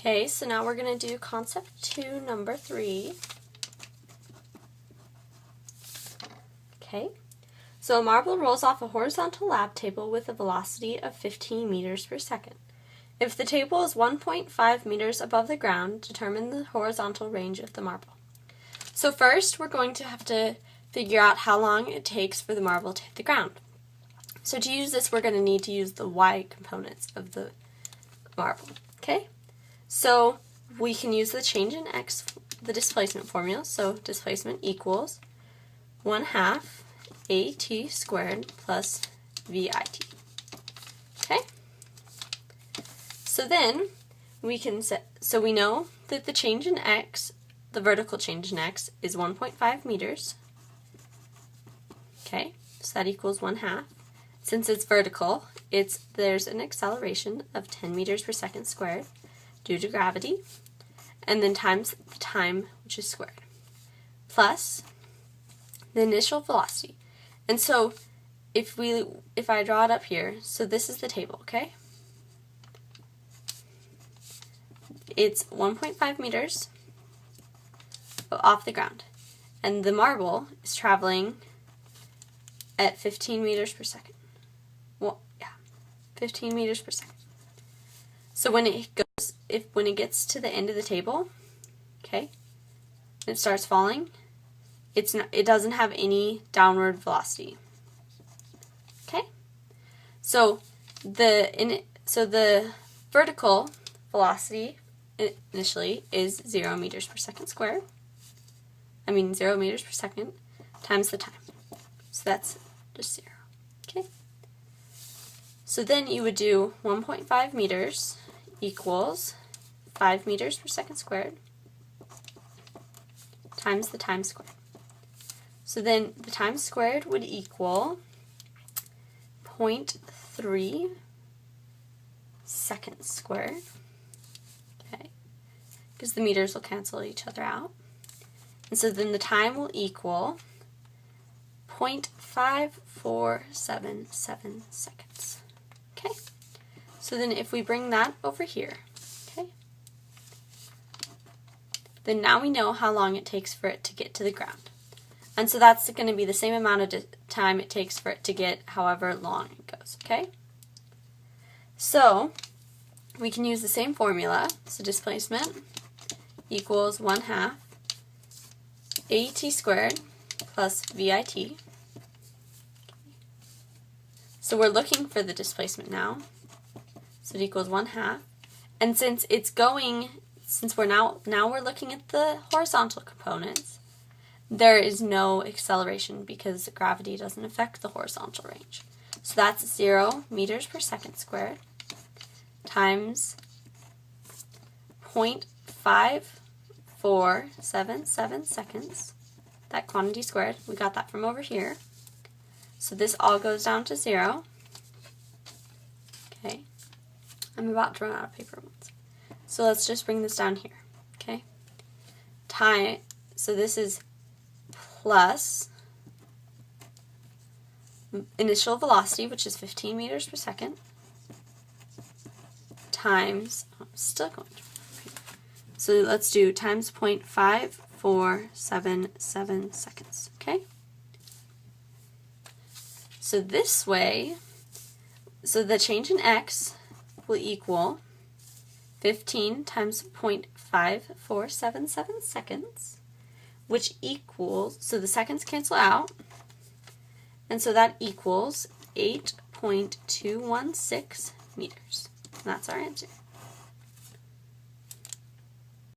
Okay, so now we're going to do concept 2, number 3. Okay, so a marble rolls off a horizontal lab table with a velocity of 15 meters per second. If the table is 1.5 meters above the ground, determine the horizontal range of the marble. So first, we're going to have to figure out how long it takes for the marble to hit the ground. So to use this, we're going to need to use the y components of the marble. Okay? So we can use the change in x, the displacement formula. So displacement equals 1/2 at squared plus vit. Okay? So then we can set, so we know that the change in x, the vertical change in x, is 1.5 meters. Okay, so that equals 1/2. Since it's vertical, there's an acceleration of 10 meters per second squared due to gravity, and then times the time, which is squared, plus the initial velocity. And so if I draw it up here, so this is the table, okay? It's 1.5 meters off the ground, and the marble is traveling at 15 meters per second. Well, yeah, 15 meters per second. So when it gets to the end of the table, okay, it starts falling, it doesn't have any downward velocity. Okay? So the vertical velocity initially is 0 meters per second squared. 0 meters per second times the time. So that's just 0. Okay? So then you would do 1.5 meters equals 5 meters per second squared times the time squared. So then the time squared would equal 0.3 seconds squared. Okay? Because the meters will cancel each other out. And so then the time will equal 0.5477 seconds. Okay? So then if we bring that over here, okay, then now we know how long it takes for it to get to the ground. And so that's going to be the same amount of time it takes for it to get however long it goes, okay? So we can use the same formula. So displacement equals 1/2 at squared plus vit. So we're looking for the displacement now. So it equals 1/2. And since we're now we're looking at the horizontal components, there is no acceleration because gravity doesn't affect the horizontal range. So that's 0 meters per second squared times 0.5477 seconds. That quantity squared, we got that from over here. So this all goes down to 0. Okay. I'm about to run out of paper once. So let's just bring this down here. Okay. So this is plus initial velocity, which is 15 meters per second, times, I'm still going to, so let's do times 0.5477 seconds, okay? So this way, so the change in x will equal 15 times 0.5477 seconds, which equals, so the seconds cancel out, and so that equals 8.216 meters. And that's our answer.